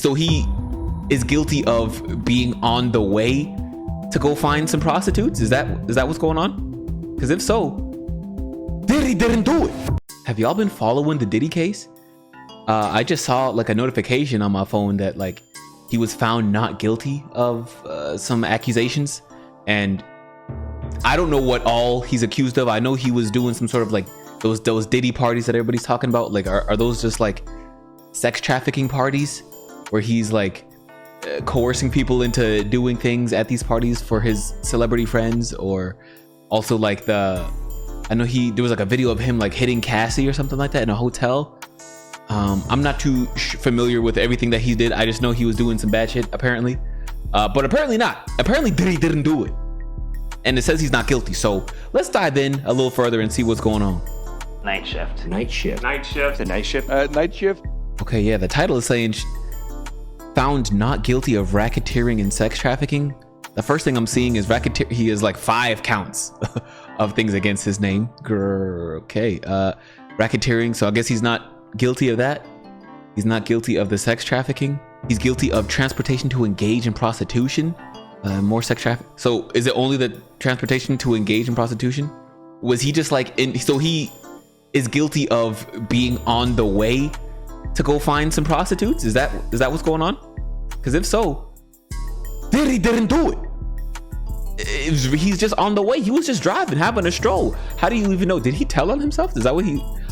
So he is guilty of being on the way to go find some prostitutes? Is that what's going on? Because if so, Diddy didn't do it. Have y'all been following the Diddy case? I just saw like a notification on my phone that like he was found not guilty of some accusations, and I don't know what all he's accused of. I know he was doing some sort of like those Diddy parties that everybody's talking about. Like, are those just like sex trafficking parties where he's like coercing people into doing things at these parties for his celebrity friends? Or also like I know there was like a video of him like hitting Cassie or something like that in a hotel. I'm not too familiar with everything that he did. I just know he was doing some bad shit apparently, but apparently not. Apparently Diddy didn't do it, and it says he's not guilty. So let's dive in a little further and see what's going on. Night shift. Night shift. Night shift. The night shift. Night shift. Okay, yeah, the title is saying found not guilty of racketeering and sex trafficking. The first thing I'm seeing is racketeer. He has like 5 counts of things against his name. Okay, racketeering. So I guess he's not guilty of that. He's not guilty of the sex trafficking. He's guilty of transportation to engage in prostitution. More sex trafficking. So is it only the transportation to engage in prostitution? Was he just like so he is guilty of being on the way to go find some prostitutes? Is that what's going on? Because if so, Diddy didn't do it. He's just on the way. He was just driving, having a stroll. How do you even know? Did he tell on himself? Is that what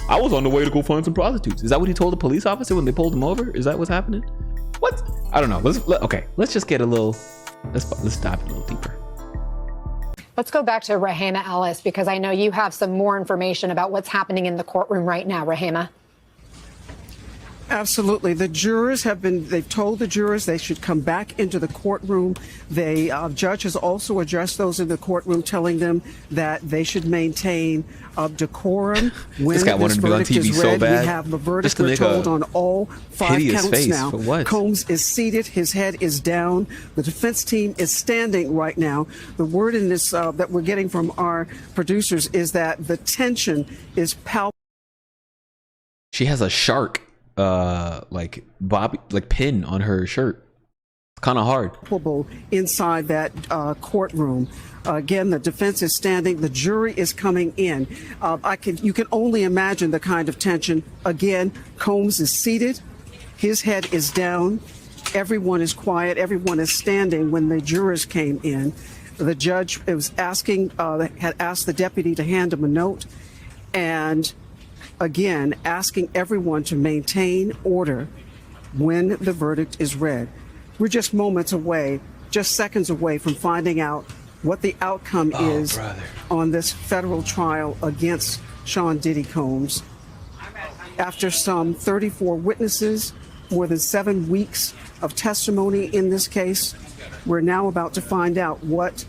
I was on the way to go find some prostitutes. Is that what he told the police officer when they pulled him over? Is that what's happening? What? I don't know. Let's just get let's dive a little deeper. Let's go back to Rahema Ellis, because I know you have some more information about what's happening in the courtroom right now. Rahema. Absolutely. The jurors they've told the jurors they should come back into the courtroom. The judge has also addressed those in the courtroom, telling them that they should maintain decorum. When this verdict is read, we have the verdict, we're told, on all 5 counts now. Combs is seated. His head is down. The defense team is standing right now. The word in this that we're getting from our producers is that the tension is palpable. She has a shark pin on her shirt. It's kind of hard. Inside that courtroom. Again, the defense is standing. The jury is coming in. You can only imagine the kind of tension. Again, Combs is seated. His head is down. Everyone is quiet. Everyone is standing when the jurors came in. The judge had asked the deputy to hand him a note, and again, asking everyone to maintain order when the verdict is read. We're just moments away, just seconds away from finding out what the outcome is on this federal trial against Sean Diddy Combs. After some 34 witnesses, more than 7 weeks of testimony in this case, we're now about to find out what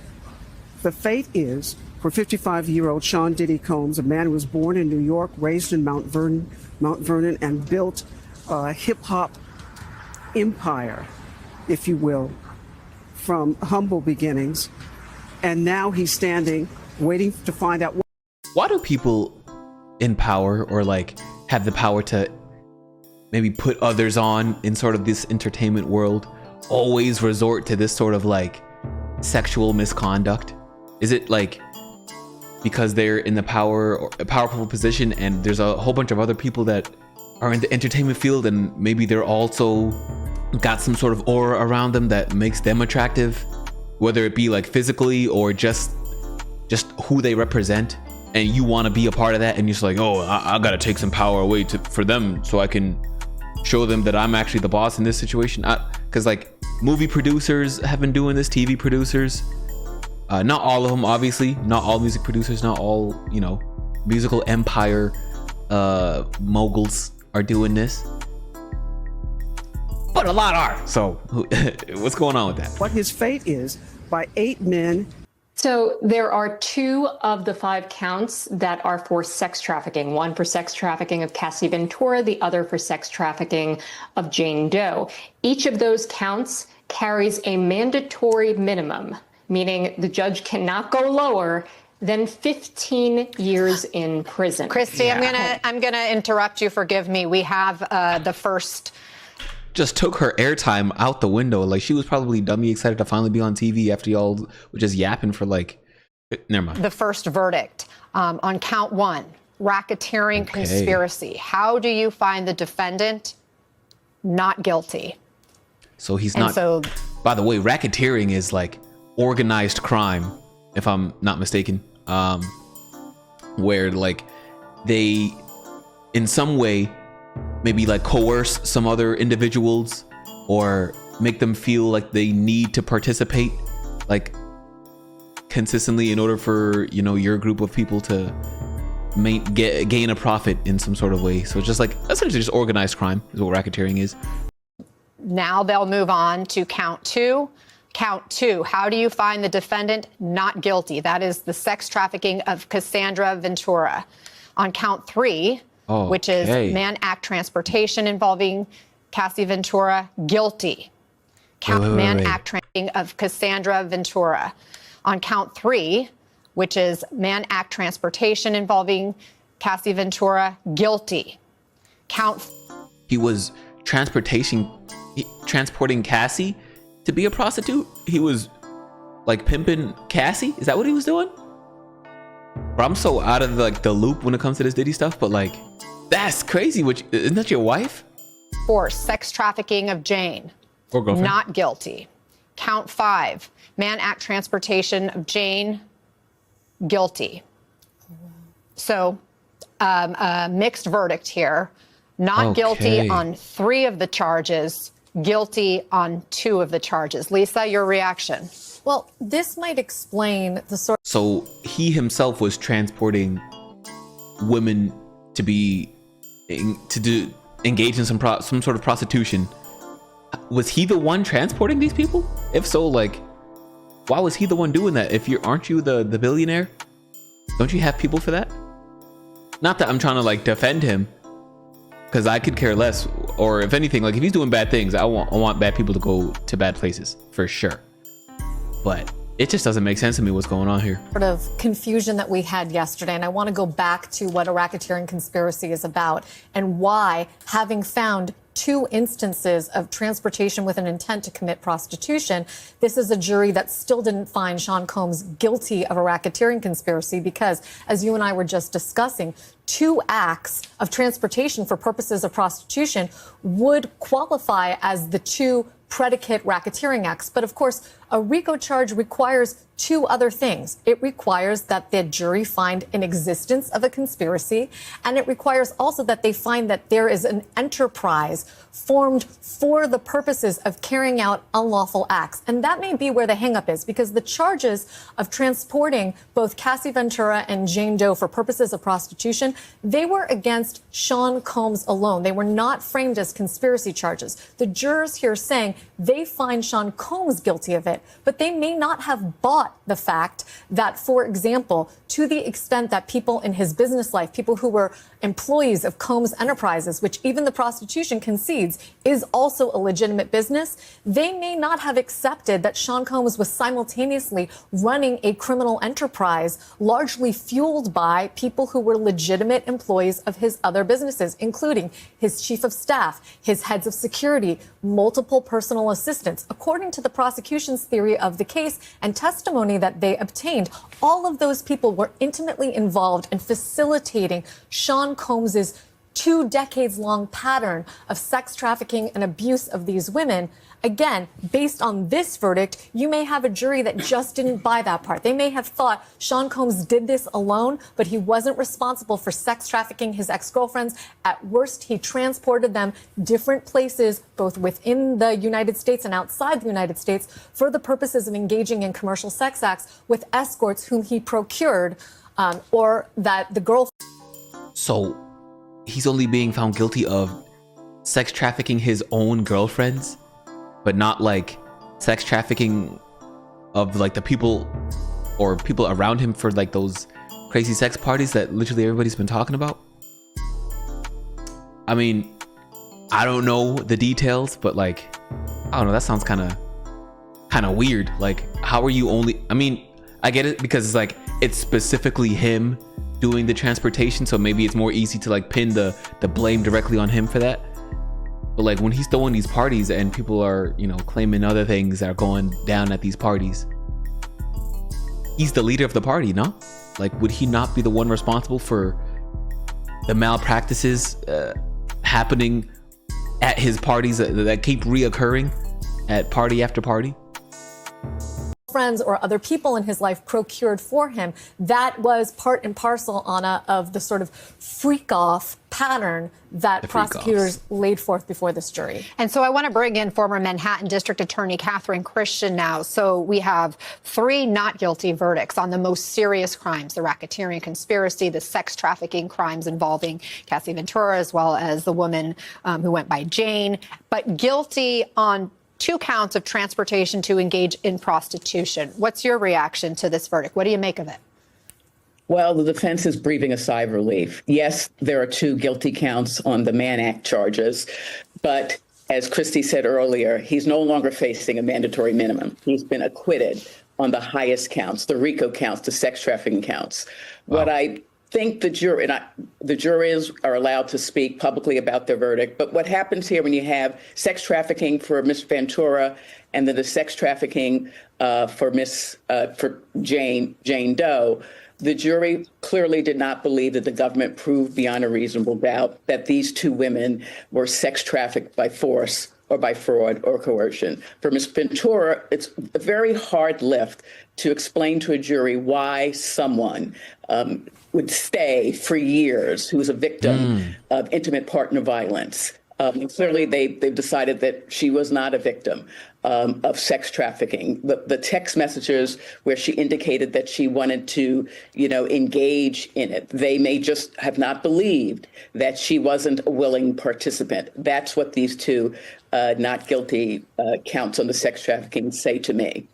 the fate is for 55-year-old Sean Diddy Combs, a man who was born in New York, raised in Mount Vernon, and built a hip-hop empire, if you will, from humble beginnings. And now he's standing, waiting to find out. Why do people in power, or like have the power to maybe put others on in sort of this entertainment world, always resort to this sort of like sexual misconduct? Is it like because they're in a powerful position, and there's a whole bunch of other people that are in the entertainment field, and maybe they're also got some sort of aura around them that makes them attractive, whether it be like physically or just who they represent, and you want to be a part of that, and you're just like, oh, I gotta take some power away for them so I can show them that I'm actually the boss in this situation. Because like movie producers have been doing this, TV producers. Not all of them, obviously. Not all music producers, not all, musical empire moguls are doing this. But a lot are. So what's going on with that? What his fate is by 8 men. So there are 2 of the 5 counts that are for sex trafficking. One for sex trafficking of Cassie Ventura, the other for sex trafficking of Jane Doe. Each of those counts carries a mandatory minimum, meaning the judge cannot go lower than 15 years in prison. Christy, I'm gonna interrupt you. Forgive me. We have the first just took her airtime out the window. Like, she was probably dummy excited to finally be on TV after y'all were just yapping for like, never mind. The first verdict on count 1, racketeering conspiracy. How do you find the defendant not guilty? So he's not. So, by the way, racketeering is like organized crime, if I'm not mistaken, where like they in some way maybe like coerce some other individuals or make them feel like they need to participate like consistently in order for, you know, your group of people to gain a profit in some sort of way. So it's just like essentially just organized crime is what racketeering is. Now they'll move on to count 2. Count 2, how do you find the defendant not guilty? That is the sex trafficking of Cassandra Ventura. On count 3, which is Mann Act transportation involving Cassie Ventura, guilty. Mann Act trafficking of Cassandra Ventura. On count 3, which is Mann Act transportation involving Cassie Ventura, guilty. He was transporting Cassie to be a prostitute. He was like pimping Cassie. Is that what he was doing? Bro, I'm so out of like the loop when it comes to this Diddy stuff, but like, that's crazy. Which isn't that your wife? 4, sex trafficking of Jane, or girlfriend, not guilty. Count 5, Mann Act transportation of Jane, guilty. So mixed verdict here. Not guilty on 3 of the charges, guilty on 2 of the charges. Lisa, your reaction? Well, this might explain the sort. So he himself was transporting women to engage in some sort of prostitution. Was he the one transporting these people? If so, like, why was he the one doing that? Aren't you the billionaire? Don't you have people for that? Not that I'm trying to like defend him, because I could care less. Or if anything, like if he's doing bad things, I want bad people to go to bad places for sure. But it just doesn't make sense to me what's going on here. Sort of confusion that we had yesterday, and I want to go back to what a racketeering conspiracy is about and why, having found 2 instances of transportation with an intent to commit prostitution, this is a jury that still didn't find Sean Combs guilty of a racketeering conspiracy because, as you and I were just discussing, 2 acts of transportation for purposes of prostitution would qualify as the 2 predicate racketeering acts. But of course, a RICO charge requires 2 other things. It requires that the jury find an existence of a conspiracy, and it requires also that they find that there is an enterprise formed for the purposes of carrying out unlawful acts. And that may be where the hangup is, because the charges of transporting both Cassie Ventura and Jane Doe for purposes of prostitution, they were against Sean Combs alone. They were not framed as conspiracy charges. The jurors here saying they find Sean Combs guilty of it, but they may not have bought the fact that, for example, to the extent that people in his business life, people who were employees of Combs Enterprises, which even the prostitution concedes is also a legitimate business, they may not have accepted that Sean Combs was simultaneously running a criminal enterprise largely fueled by people who were legitimate employees of his other businesses, including his chief of staff, his heads of security, multiple personal assistants. According to the prosecution's theory of the case and testimony that they obtained, all of those people were intimately involved in facilitating Sean Combs's 2 decades-long pattern of sex trafficking and abuse of these women. Again, based on this verdict, you may have a jury that just didn't buy that part. They may have thought Sean Combs did this alone, but he wasn't responsible for sex trafficking his ex-girlfriends. At worst, he transported them different places, both within the United States and outside the United States, for the purposes of engaging in commercial sex acts with escorts whom he procured, or that the girl. So he's only being found guilty of sex trafficking his own girlfriends, but not like sex trafficking of like the people or people around him for like those crazy sex parties that literally everybody's been talking about. I mean, I don't know the details, but like, I don't know, that sounds kind of weird. Like, how are you only, I mean, I get it because it's like, it's specifically him doing the transportation, so maybe it's more easy to like pin the blame directly on him for that. But like when he's throwing these parties and people are, you know, claiming other things that are going down at these parties, he's the leader of the party, no? Like, would he not be the one responsible for the malpractices happening at his parties that keep reoccurring at party after party? Friends or other people in his life procured for him. That was part and parcel, Anna, of the sort of freak-off pattern that prosecutors laid forth before this jury. And so I want to bring in former Manhattan District Attorney Catherine Christian now. So we have 3 not guilty verdicts on the most serious crimes: the racketeering conspiracy, the sex trafficking crimes involving Cassie Ventura, as well as the woman who went by Jane, but guilty on 2 counts of transportation to engage in prostitution. What's your reaction to this verdict? What do you make of it? Well, the defense is breathing a sigh of relief. Yes, there are 2 guilty counts on the Mann Act charges, but as Christy said earlier, he's no longer facing a mandatory minimum. He's been acquitted on the highest counts, the RICO counts, the sex trafficking counts. Wow. What I think the juries are allowed to speak publicly about their verdict. But what happens here when you have sex trafficking for Miss Ventura and then the sex trafficking for Jane Doe, the jury clearly did not believe that the government proved beyond a reasonable doubt that these 2 women were sex trafficked by force or by fraud or coercion. For Ms. Ventura, it's a very hard lift to explain to a jury why someone would stay for years who's a victim of intimate partner violence. And clearly, they've decided that she was not a victim of sex trafficking. The text messages where she indicated that she wanted to, engage in it, they may just have not believed that she wasn't a willing participant. That's what these 2 not guilty counts on the sex trafficking say to me.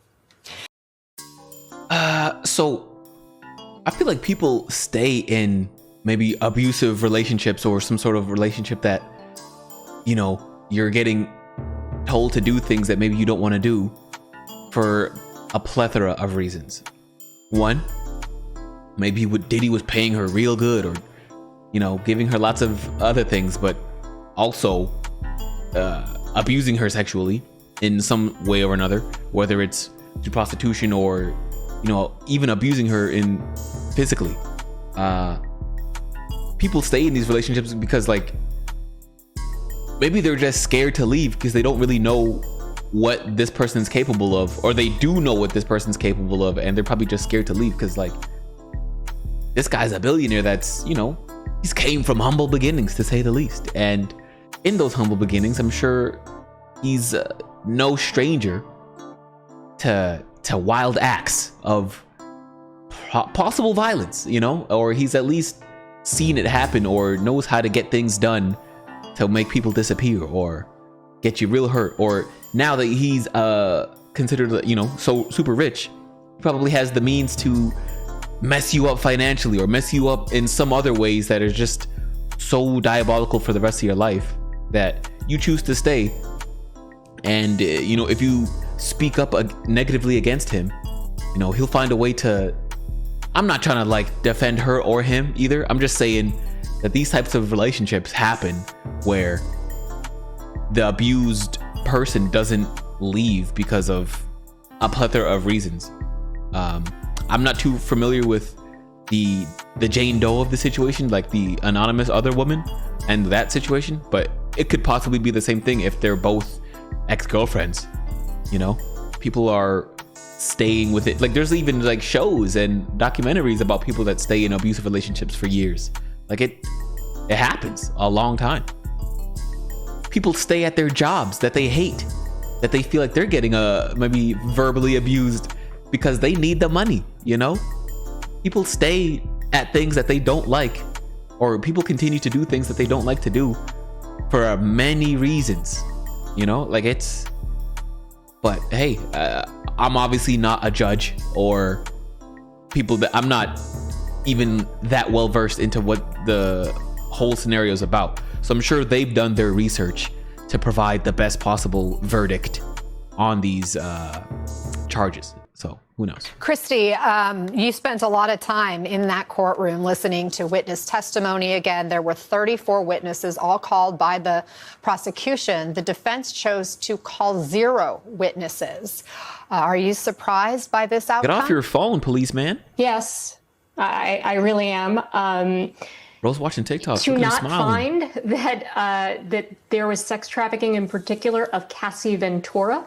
So I feel like people stay in maybe abusive relationships or some sort of relationship that, you're getting told to do things that maybe you don't want to do for a plethora of reasons. One, maybe Diddy was paying her real good or, giving her lots of other things, but also abusing her sexually in some way or another, whether it's through prostitution or, even abusing her physically. People stay in these relationships because maybe they're just scared to leave because they don't really know what this person's capable of, or they do know what this person's capable of, and they're probably just scared to leave because this guy's a billionaire that's, he's came from humble beginnings, to say the least. And in those humble beginnings, I'm sure he's no stranger to wild acts of possible violence, or he's at least seen it happen or knows how to get things done to make people disappear or get you real hurt. Or now that he's considered, so super rich, he probably has the means to mess you up financially or mess you up in some other ways that are just so diabolical for the rest of your life that you choose to stay. And if you speak up negatively against him, he'll find a way to. I'm not trying to defend her or him either. I'm just saying that these types of relationships happen where the abused person doesn't leave because of a plethora of reasons. I'm not too familiar with the Jane Doe of the situation, like the anonymous other woman and that situation, but it could possibly be the same thing if they're both ex-girlfriends. People are staying with it. There's even shows and documentaries about people that stay in abusive relationships for years. It happens a long time. People stay at their jobs that they hate, that they feel like they're getting maybe verbally abused because they need the money. People stay at things that they don't like, or people continue to do things that they don't like to do for many reasons. But hey, I'm obviously not a judge or I'm not even that well versed into what the whole scenario is about. So I'm sure they've done their research to provide the best possible verdict on these charges. So Who knows? Christy, you spent a lot of time in that courtroom listening to witness testimony. Again, there were 34 witnesses, all called by the prosecution. The defense chose to call 0 witnesses. Are you surprised by this outcome? Get off your phone, policeman. Yes, I really am. Rose watching TikTok. To not smiling. find that there was sex trafficking, in particular of Cassie Ventura,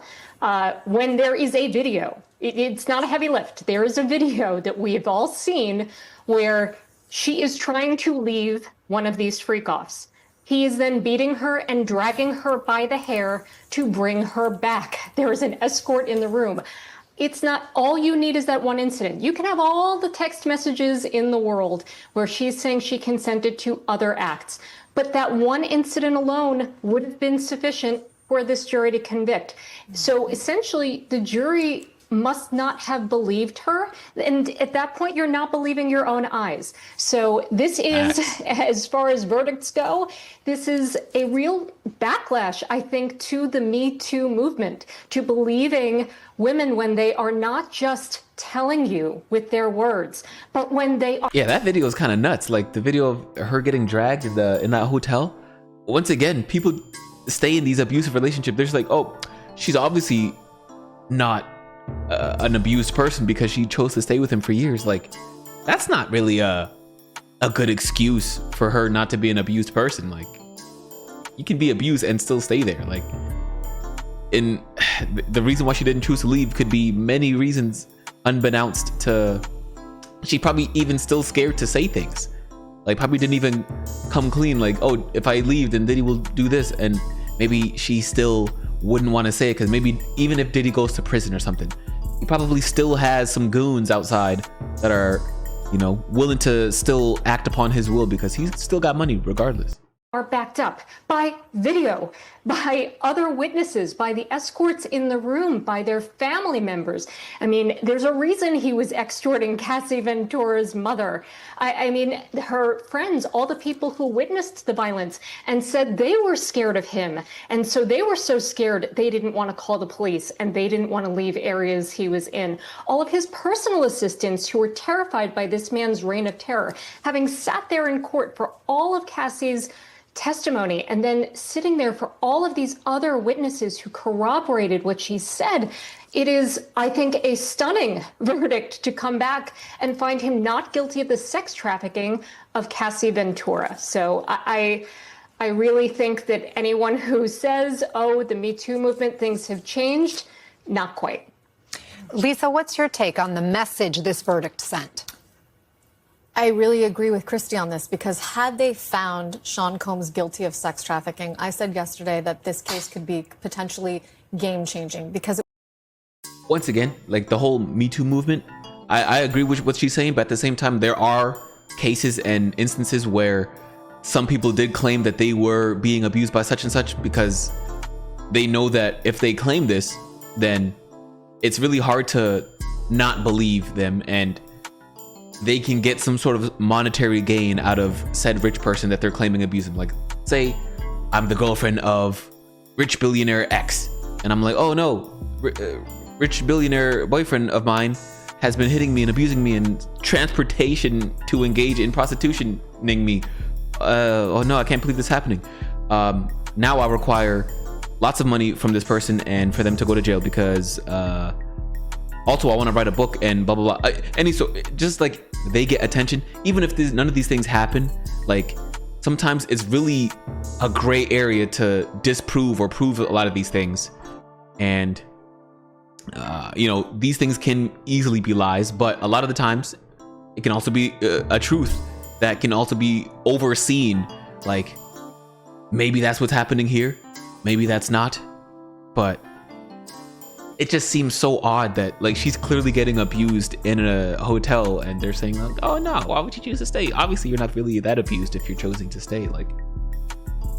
when there is a video. It's not a heavy lift. There is a video that we've all seen where she is trying to leave one of these freak-offs. He is then beating her and dragging her by the hair to bring her back. There is an escort in the room. It's not, all you need is that one incident. You can have all the text messages in the world where she's saying she consented to other acts, but that one incident alone would have been sufficient for this jury to convict. So essentially, the jury must not have believed her. And at that point, you're not believing your own eyes. So this is, as far as verdicts go, this is a real backlash, I think, to the Me Too movement, to believing women when they are not just telling you with their words, but when they are. Yeah, that video is kind of nuts. Like the video of her getting dragged in that hotel. Once again, people stay in these abusive relationships. They're just like, oh, she's obviously not an abused person because she chose to stay with him for years. Like, that's not really a good excuse for her not to be an abused person. Like, you can be abused and still stay there. Like, and the reason why she didn't choose to leave could be many reasons unbeknownst to. She probably even still scared to say things. Like, probably didn't even come clean. Like, oh, if I leave, then Diddy will do this, and maybe she still wouldn't want to say it because maybe even if Diddy goes to prison or something, he probably still has some goons outside that are, you know, willing to still act upon his will because he's still got money regardless. Are backed up by video, by other witnesses, by the escorts in the room, by their family members. I mean, there's a reason he was extorting Cassie Ventura's mother. I mean, her friends, all the people who witnessed the violence and said they were scared of him. And so they were so scared they didn't want to call the police and they didn't want to leave areas he was in. All of his personal assistants who were terrified by this man's reign of terror, having sat there in court for all of Cassie's testimony and then sitting there for all of these other witnesses who corroborated what she said. It is, I think, a stunning verdict to come back and find him not guilty of the sex trafficking of Cassie Ventura. So I really think that anyone who says, oh, the Me Too movement, things have changed, not quite. Lisa, what's your take on the message this verdict sent? I really agree with Christy on this because had they found Sean Combs guilty of sex trafficking, I said yesterday that this case could be potentially game-changing because once again, like the whole Me Too movement, I agree with what she's saying, but at the same time, there are cases and instances where some people did claim that they were being abused by such and such because they know that if they claim this, then it's really hard to not believe them and they can get some sort of monetary gain out of said rich person that they're claiming abusing. Like, say I'm the girlfriend of rich billionaire X, and I'm like, oh no, rich billionaire boyfriend of mine has been hitting me and abusing me and transportation to engage in prostitutioning me. Oh no, I can't believe this is happening. Now I require lots of money from this person and for them to go to jail because also I want to write a book and blah blah blah. And so just like they get attention, even if none of these things happen, like sometimes it's really a gray area to disprove or prove a lot of these things. And you know, these things can easily be lies, but a lot of the times it can also be a truth that can also be overseen. Like maybe that's what's happening here, maybe that's not, but it just seems so odd that like she's clearly getting abused in a hotel and they're saying like, oh no, why would you choose to stay? Obviously you're not really that abused if you're choosing to stay. Like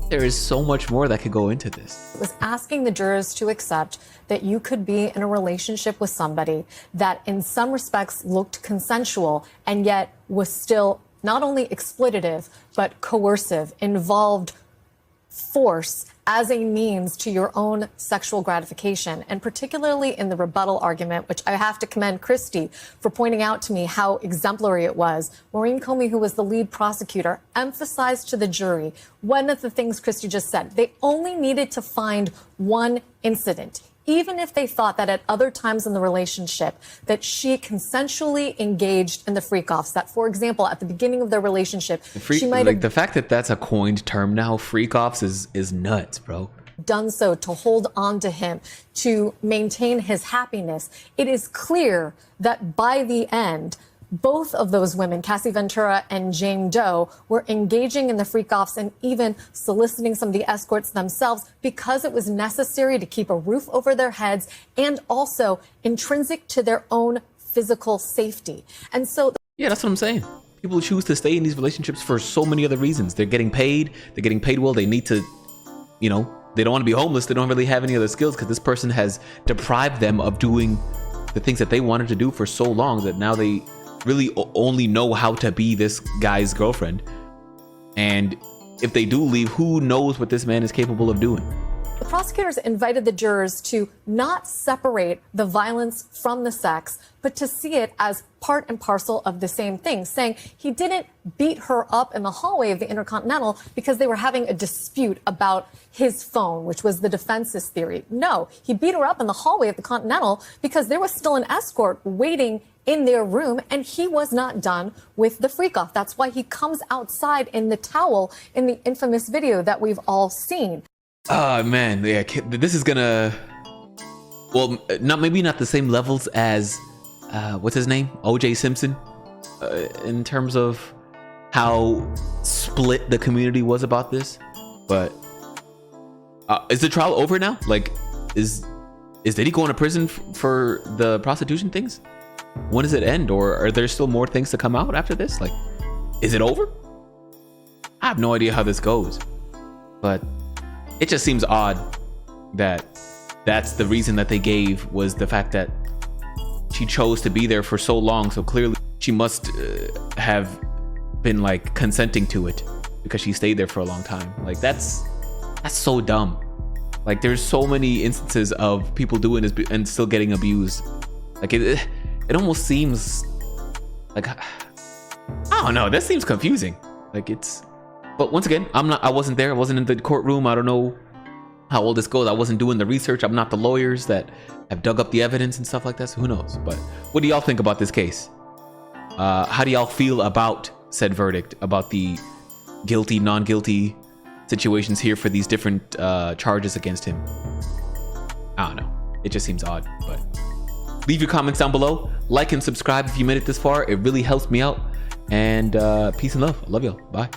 there is so much more that could go into this. It was asking the jurors to accept that you could be in a relationship with somebody that in some respects looked consensual and yet was still not only exploitative, but coercive, involved force as a means to your own sexual gratification. And particularly in the rebuttal argument, which I have to commend Christy for pointing out to me how exemplary it was. Maureen Comey, who was the lead prosecutor, emphasized to the jury one of the things Christy just said. They only needed to find one incident, even if they thought that at other times in the relationship that she consensually engaged in the freak-offs, that, for example, at the beginning of their relationship, she might have the fact that that's a coined term now, freak-offs, is nuts, bro. Done so to hold on to him, to maintain his happiness. It is clear that by the end, both of those women, Cassie Ventura and Jane Doe, were engaging in the freak-offs and even soliciting some of the escorts themselves because it was necessary to keep a roof over their heads and also intrinsic to their own physical safety. And so, yeah, that's what I'm saying. People choose to stay in these relationships for so many other reasons. They're getting paid well. They need to, they don't want to be homeless. They don't really have any other skills because this person has deprived them of doing the things that they wanted to do for so long that now they really only know how to be this guy's girlfriend. And if they do leave, who knows what this man is capable of doing? the prosecutors invited the jurors to not separate the violence from the sex, but to see it as part and parcel of the same thing, saying he didn't beat her up in the hallway of the Intercontinental because they were having a dispute about his phone, which was the defense's theory. No, he beat her up in the hallway of the Continental because there was still an escort waiting in their room, and he was not done with the freak-off. That's why he comes outside in the towel in the infamous video that we've all seen. Oh, man, yeah, this is gonna, well, maybe not the same levels as, what's his name? O.J. Simpson, in terms of how split the community was about this. But is the trial over now? Like, is Diddy going to prison for the prostitution things? When does it end? Or are there still more things to come out after this? Like, is it over? I have no idea how this goes, but it just seems odd that that's the reason that they gave, was the fact that she chose to be there for so long. So clearly she must have been like consenting to it because she stayed there for a long time. Like, that's so dumb. Like, there's so many instances of people doing this and still getting abused. Like, it almost seems like, I don't know, that seems confusing. Like, but once again, I wasn't there. I wasn't in the courtroom. I don't know how all this goes. I wasn't doing the research. I'm not the lawyers that have dug up the evidence and stuff like that. So who knows? But what do y'all think about this case? How do y'all feel about said verdict, about the guilty, non-guilty situations here for these different charges against him? I don't know. It just seems odd. But leave your comments down below. Like and subscribe if you made it this far. It really helps me out. And peace and love. I love y'all. Bye.